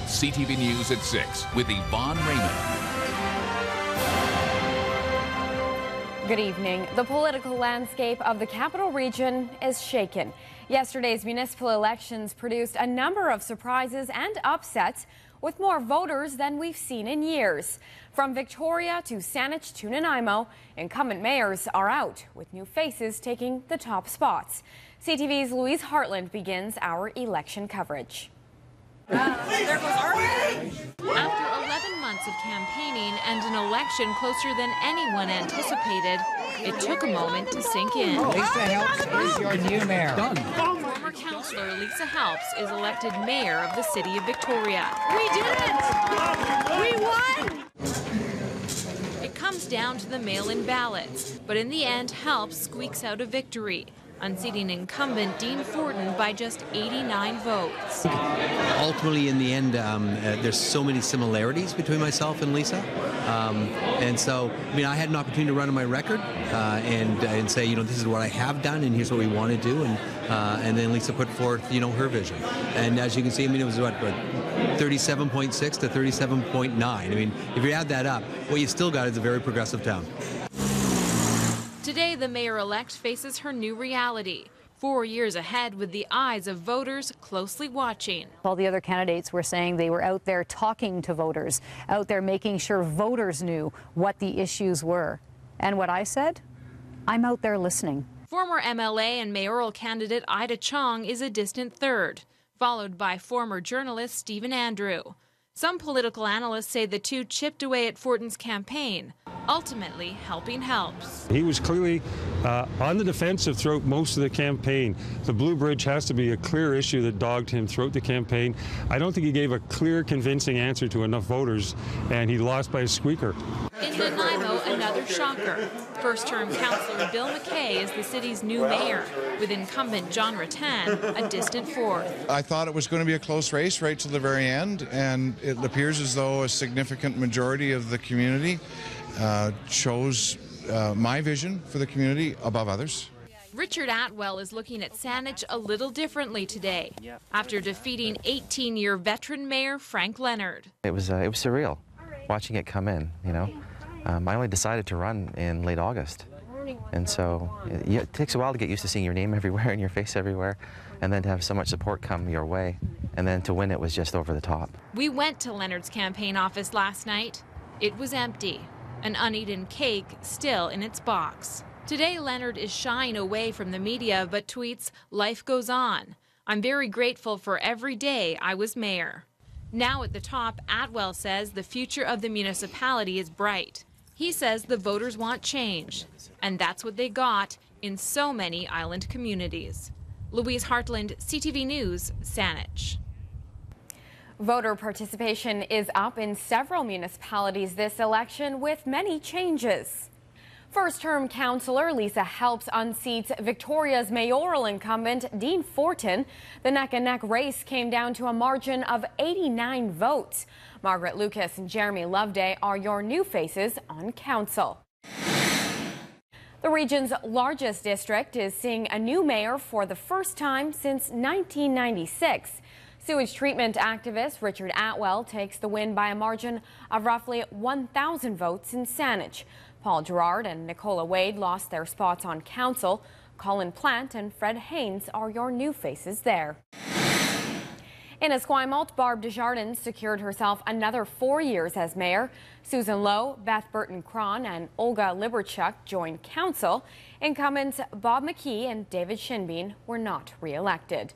CTV News at 6 with Yvonne Raymond. Good evening. The political landscape of the Capital Region is shaken. Yesterday's municipal elections produced a number of surprises and upsets, with more voters than we've seen in years. From Victoria to Saanich to Nanaimo, incumbent mayors are out, with new faces taking the top spots. CTV's Louise Hartland begins our election coverage. There goes our After 11 months of campaigning and an election closer than anyone anticipated, it took a moment to sink in. Lisa Helps is your new mayor. Done. Former councillor Lisa Helps is elected mayor of the city of Victoria. We did it! We won! It comes down to the mail-in ballots, but in the end, Helps squeaks out a victory, unseating incumbent Dean Fortin by just 89 votes. Ultimately, in the end, there's so many similarities between myself and Lisa. And so, I mean, I had an opportunity to run on my record and say, you know, this is what I have done and here's what we want to do. And then Lisa put forth, you know, her vision. And as you can see, I mean, it was what 37.6 to 37.9. I mean, if you add that up, what you still got is a very progressive town. Today, the mayor-elect faces her new reality. 4 years ahead with the eyes of voters closely watching. All the other candidates were saying they were out there talking to voters, out there making sure voters knew what the issues were. And what I said? I'm out there listening. Former MLA and mayoral candidate Ida Chong is a distant third, followed by former journalist Stephen Andrew. Some political analysts say the two chipped away at Fortin's campaign, ultimately helping Helps. He was clearly on the defensive throughout most of the campaign. The Blue Bridge has to be a clear issue that dogged him throughout the campaign. I don't think he gave a clear, convincing answer to enough voters, and he lost by a squeaker. In Nanaimo, another shocker. First-term councillor Bill McKay is the city's new mayor, with incumbent John Rattan a distant fourth. I thought it was going to be a close race right to the very end, and it appears as though a significant majority of the community chose my vision for the community above others. Richard Atwell is looking at Saanich a little differently today, after defeating 18-year veteran mayor Frank Leonard. It was surreal watching it come in, you know. I only decided to run in late August, and so it takes a while to get used to seeing your name everywhere and your face everywhere, and then to have so much support come your way, and then to win it was just over the top. We went to Leonard's campaign office last night. It was empty, an uneaten cake still in its box. Today, Leonard is shying away from the media, but tweets, "Life goes on. I'm very grateful for every day I was mayor." Now at the top, Atwell says the future of the municipality is bright. He says the voters want change, and that's what they got in so many island communities. Louise Hartland, CTV News, Saanich. Voter participation is up in several municipalities this election, with many changes. First-term councillor Lisa Helps unseats Victoria's mayoral incumbent Dean Fortin. The neck-and-neck race came down to a margin of 89 votes. Margaret Lucas and Jeremy Loveday are your new faces on council. The region's largest district is seeing a new mayor for the first time since 1996. Sewage treatment activist Richard Atwell takes the win by a margin of roughly 1,000 votes in Saanich. Paul Gerard and Nicola Wade lost their spots on council. Colin Plant and Fred Haynes are your new faces there. In Esquimalt, Barb Desjardins secured herself another 4 years as mayor. Susan Lowe, Beth Burton-Cron and Olga Liberchuk joined council. Incumbents Bob McKee and David Shinbein were not re-elected.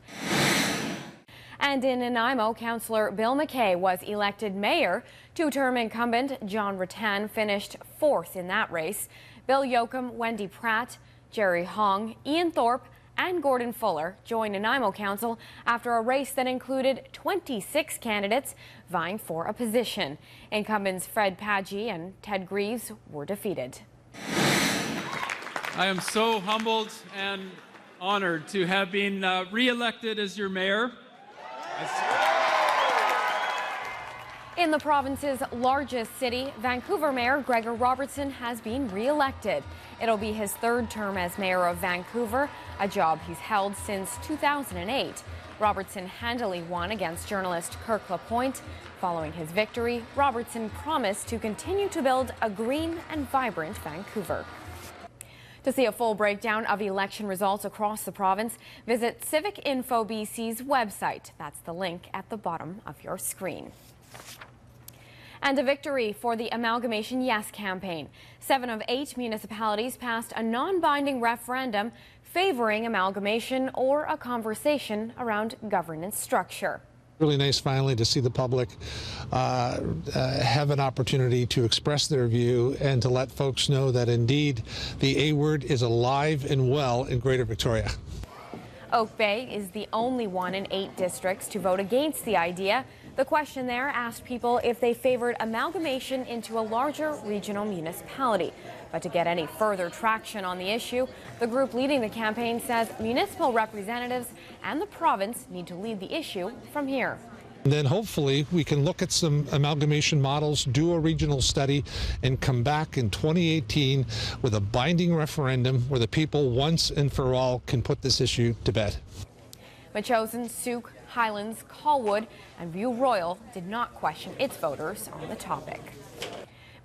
And in Nanaimo, Councillor Bill McKay was elected mayor. Two-term incumbent John Rattan finished fourth in that race. Bill Yoakum, Wendy Pratt, Jerry Hong, Ian Thorpe, and Gordon Fuller joined Nanaimo Council after a race that included 26 candidates vying for a position. Incumbents Fred Paggi and Ted Greaves were defeated. I am so humbled and honored to have been re-elected as your mayor. In the province's largest city, Vancouver Mayor Gregor Robertson has been re-elected. It'll be his third term as mayor of Vancouver, a job he's held since 2008. Robertson handily won against journalist Kirk LaPointe. Following his victory, Robertson promised to continue to build a green and vibrant Vancouver. To see a full breakdown of election results across the province, visit Civic Info BC's website. That's the link at the bottom of your screen. And a victory for the Amalgamation Yes campaign. 7 of 8 municipalities passed a non-binding referendum favoring amalgamation or a conversation around governance structure. Really nice finally to see the public have an opportunity to express their view and to let folks know that indeed the A word is alive and well in Greater Victoria. Oak Bay is the only one in 8 districts to vote against the idea. The question there asked people if they favored amalgamation into a larger regional municipality. But to get any further traction on the issue, the group leading the campaign says municipal representatives and the province need to lead the issue from here. And then hopefully we can look at some amalgamation models, do a regional study, and come back in 2018 with a binding referendum where the people once and for all can put this issue to bed. Metchosin, Souk, Highlands, Colwood, and View Royal did not question its voters on the topic.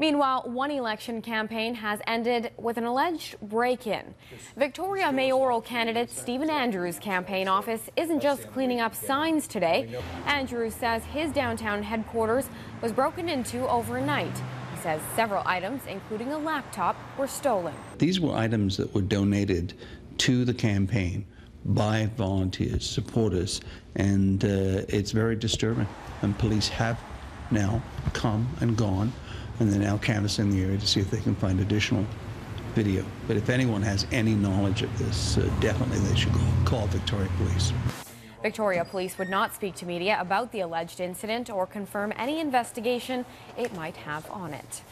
Meanwhile, one election campaign has ended with an alleged break-in. Victoria mayoral candidate Stephen Andrews' campaign office isn't just cleaning up signs today. Andrews says his downtown headquarters was broken into overnight. He says several items, including a laptop, were stolen. These were items that were donated to the campaign by volunteers, supporters, and it's very disturbing. And police have now come and gone, and they're now canvassing the area to see if they can find additional video. But if anyone has any knowledge of this, definitely they should call Victoria Police. Victoria Police would not speak to media about the alleged incident or confirm any investigation it might have on it.